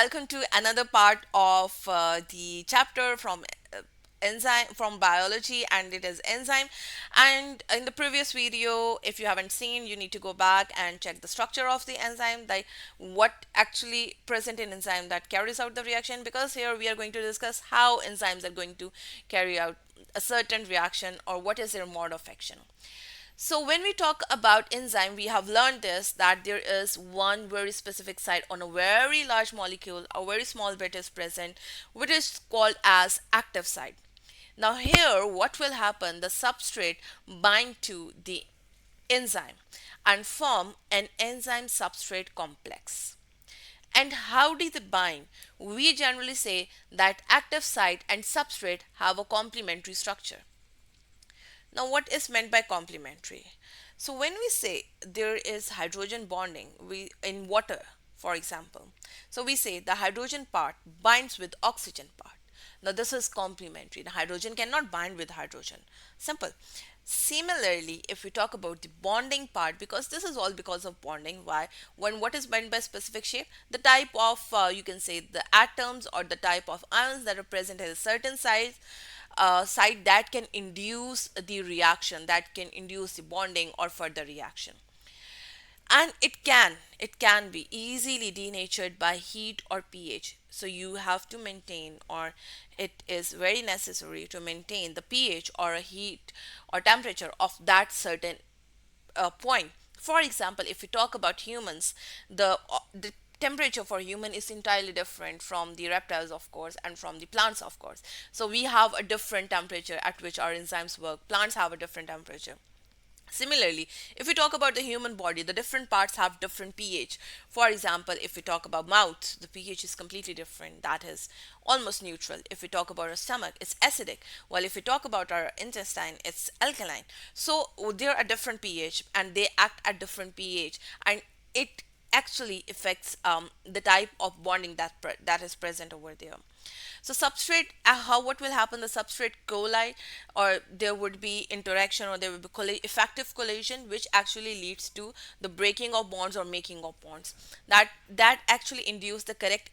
welcome to another part of the chapter from enzyme from biology, and it is enzyme. And in the previous video, if you haven't seen, you need to go back and check the structure of the enzyme, like what actually present in enzyme that carries out the reaction. Because here we are going to discuss how enzymes are going to carry out a certain reaction or what is their mode of action. So when we talk about enzyme, we have learned this that there is one very specific site on a very large molecule, a very small bit is present, which is called as active site. Now here, what will happen? The substrate bind to the enzyme and form an enzyme substrate complex. And how do they bind? We generally say that active site and substrate have a complementary structure. Now, what is meant by complementary? So, when we say there is hydrogen bonding, we in water, for example, so we say the hydrogen part binds with oxygen part. Now, this is complementary. The hydrogen cannot bind with hydrogen. Simple. Similarly, if we talk about the bonding part, because this is all because of bonding, why? When what is meant by specific shape? The type of, you can say, the atoms or the type of ions that are present at a certain size site that can induce the reaction, that can induce the bonding or further reaction. And it can be easily denatured by heat or pH. So you have to maintain, or it is very necessary to maintain the pH or a heat or temperature of that certain point. For example, if we talk about humans, the temperature for human is entirely different from the reptiles, of course, and from the plants, of course. So we have a different temperature at which our enzymes work. Plants have a different temperature. Similarly, if we talk about the human body, the different parts have different pH. For example, if we talk about mouth, the pH is completely different. That is almost neutral. If we talk about our stomach, it's acidic. While if we talk about our intestine, it's alkaline. So there are different pH and they act at different pH, and it actually affects the type of bonding that is present over there. So substrate, how what will happen? The substrate collide, or there would be interaction, or there will be effective collision, which actually leads to the breaking of bonds or making of bonds. That actually induce the correct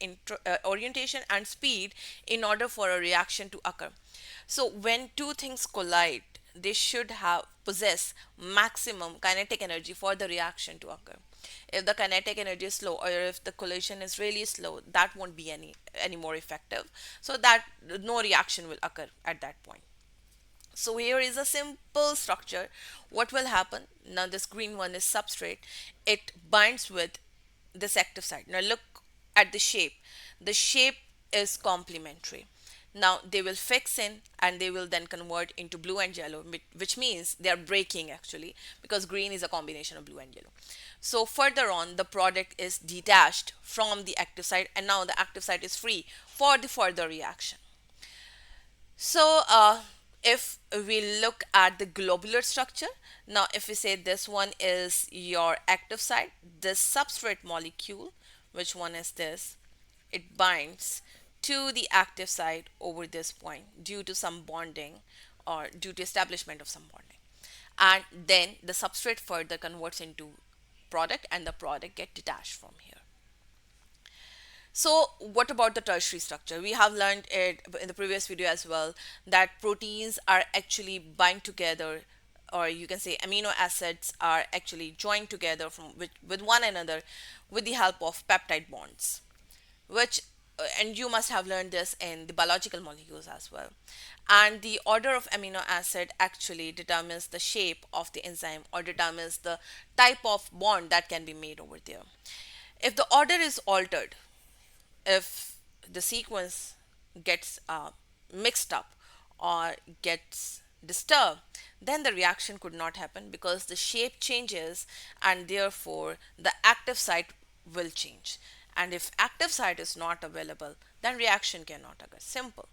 orientation and speed in order for a reaction to occur. So when two things collide, they should have possess maximum kinetic energy for the reaction to occur. If the kinetic energy is slow, or if the collision is really slow, that won't be any more effective, so that no reaction will occur at that point. So here is a simple structure. What will happen? Now this green one is substrate. It binds with this active site. Now look at the shape. The shape is complementary. Now they will fix in and they will then convert into blue and yellow, which means they are breaking actually, because green is a combination of blue and yellow. So further on, the product is detached from the active site, and now the active site is free for the further reaction. So, if we look at the globular structure, now if we say this one is your active site, this substrate molecule, which one is this? It binds to the active site over this point due to some bonding or due to establishment of some bonding. And then the substrate further converts into product, and the product get detached from here. So, what about the tertiary structure? We have learned it in the previous video as well, that proteins are actually bind together, or you can say amino acids are actually joined together with one another with the help of peptide bonds, which and you must have learned this in the biological molecules as well. And the order of amino acid actually determines the shape of the enzyme, or determines the type of bond that can be made over there. If the order is altered, if the sequence gets mixed up or gets disturbed, then the reaction could not happen, because the shape changes, and therefore the active site will change. And if active site is not available, then reaction cannot occur. Simple.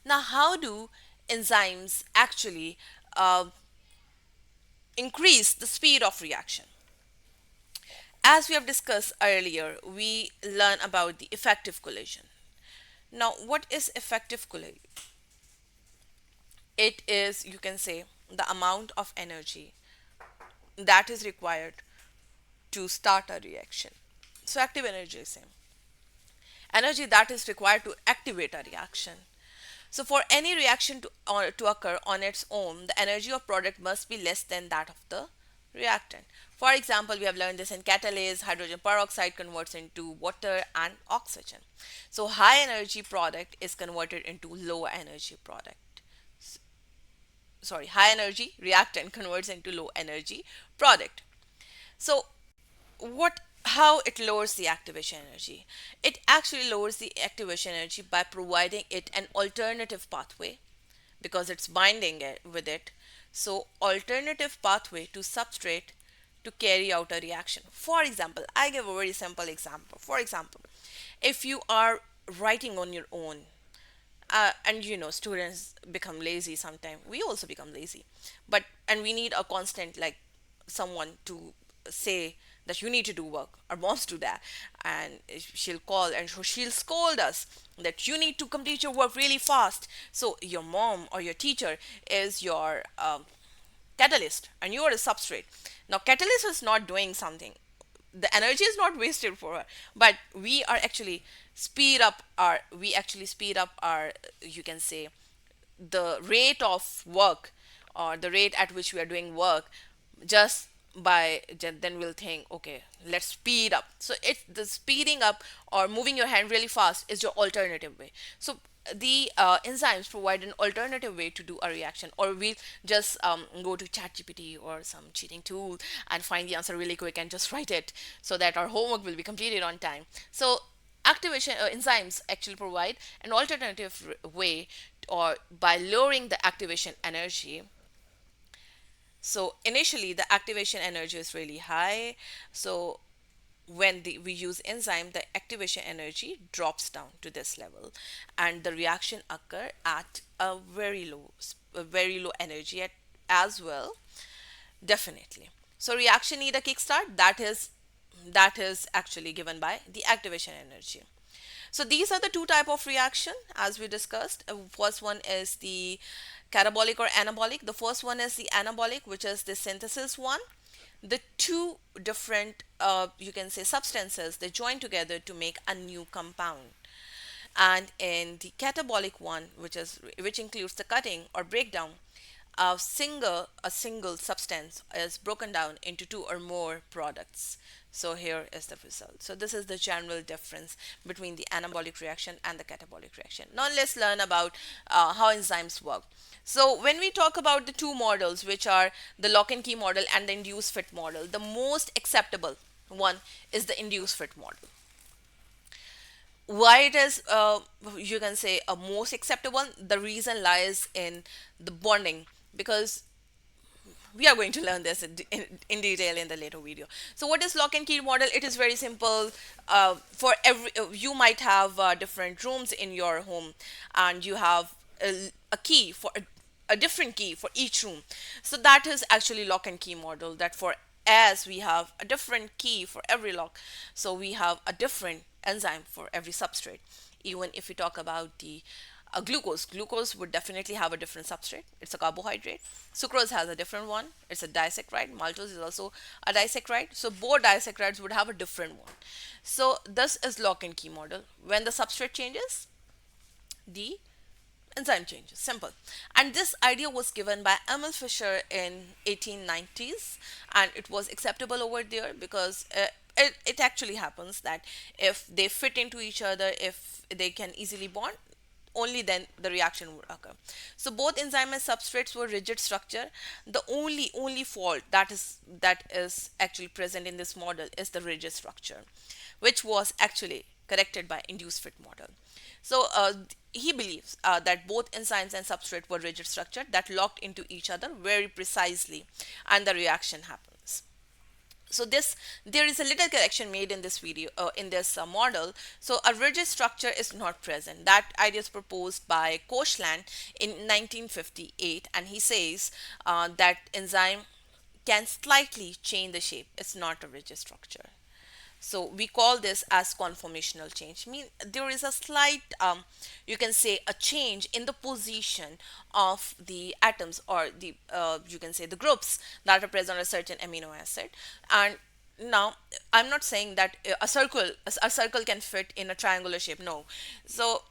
Now, how do enzymes actually uh, increase the speed of reaction? As we have discussed earlier, we learn about the effective collision. Now, what is effective collision? It is, you can say, the amount of energy that is required to start a reaction. So, active energy is same. energy that is required to activate a reaction. So for any reaction to occur on its own, the energy of product must be less than that of the reactant. For example, we have learned this in catalase, hydrogen peroxide converts into water and oxygen. So high energy product is converted into low energy product. Sorry, high energy reactant converts into low energy product. So what how it lowers the activation energy? It actually lowers the activation energy by providing it an alternative pathway because it's binding it with it. So alternative pathway to substrate to carry out a reaction. For example, I give a very simple example. For example, if you are writing on your own, and students become lazy sometimes, we also become lazy, but and we need a constant, like someone to say that you need to do work. Our moms do that, and she'll call and she'll scold us that you need to complete your work really fast. So your mom or your teacher is your catalyst and you are a substrate. Now catalyst is not doing something, the energy is not wasted for her, but we actually speed up our, you can say, the rate of work, or the rate at which we are doing work, just then we'll think, okay, let's speed up. So it's the speeding up or moving your hand really fast is your alternative way. So the enzymes provide an alternative way to do a reaction, or we just go to ChatGPT or some cheating tool and find the answer really quick and just write it so that our homework will be completed on time. So activation enzymes actually provide an alternative way, or by lowering the activation energy. So initially the activation energy is really high. So when we use enzyme, the activation energy drops down to this level, and the reaction occur at a very low energy as well. Definitely. So reaction need a kickstart. That is actually given by the activation energy. So these are the two type of reaction as we discussed. First one is the catabolic or anabolic. The first one is the anabolic, which is the synthesis one. The two different, you can say, substances, they join together to make a new compound. And in the catabolic one, which includes the cutting or breakdown, a single substance is broken down into two or more products. So here is the result. So this is the general difference between the anabolic reaction and the catabolic reaction. Now let's learn about how enzymes work. So when we talk about the two models, which are the lock and key model and the induced fit model, the most acceptable one is the induced fit model. Why it is, you can say, a most acceptable, the reason lies in the bonding, because we are going to learn this in detail in the later video. So what is lock and key model? It is very simple. For every You might have different rooms in your home, and you have a key for a different key for each room. So that is actually lock and key model, that for as we have a different key for every lock, so we have a different enzyme for every substrate. Even if we talk about the glucose would definitely have a different substrate. It's a carbohydrate. Sucrose has a different one. It's a disaccharide. Maltose is also a disaccharide. So both disaccharides would have a different one. So this is lock and key model. When the substrate changes, the enzyme changes. Simple. And this idea was given by Emil Fischer in 1890s, and it was acceptable over there because it actually happens that if they fit into each other, if they can easily bond, only then the reaction would occur. So both enzyme and substrates were rigid structure. The only fault that is actually present in this model is the rigid structure, which was actually corrected by induced fit model. So he believes that both enzymes and substrate were rigid structure that locked into each other very precisely, and the reaction happens. So this there is a little correction made in this video, in this model. So a rigid structure is not present. That idea is proposed by Koshland in 1958, and he says that enzyme can slightly change the shape. It's not a rigid structure. So we call this as conformational change. Mean there is a slight, you can say, a change in the position of the atoms, or you can say, the groups that are present on a certain amino acid. And now I'm not saying that a circle can fit in a triangular shape. No. So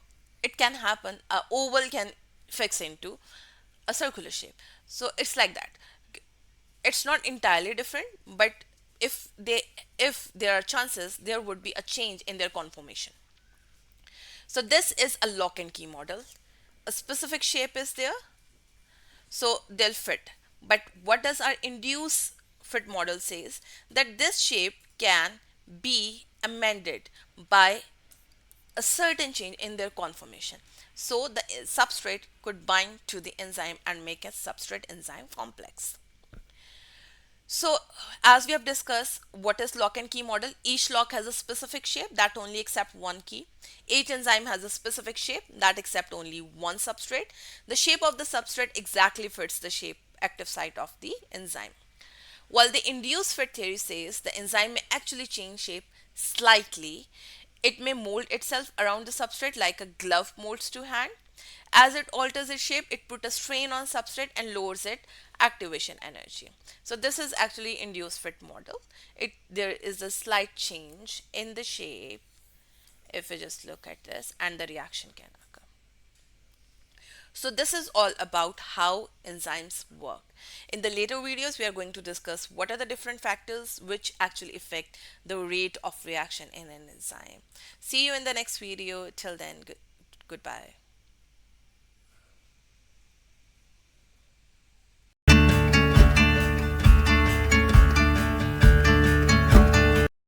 it can happen. A oval can fix into a circular shape. So it's like that. It's not entirely different, but if they if there are chances, there would be a change in their conformation. So this is a lock and key model. A specific shape is there, so they'll fit. But what does our induced fit model says? That this shape can be amended by a certain change in their conformation. So the substrate could bind to the enzyme and make a substrate enzyme complex. So, as we have discussed, what is lock and key model? Each lock has a specific shape that only accept one key. Each enzyme has a specific shape that accept only one substrate. The shape of the substrate exactly fits the shape active site of the enzyme. While the induced fit theory says the enzyme may actually change shape slightly, it may mold itself around the substrate like a glove molds to hand. As it alters its shape, it puts a strain on substrate and lowers its activation energy. So this is actually induced fit model. There is a slight change in the shape if we just look at this, and the reaction can occur. So this is all about how enzymes work. In the later videos, we are going to discuss what are the different factors which actually affect the rate of reaction in an enzyme. See you in the next video. Till then, goodbye.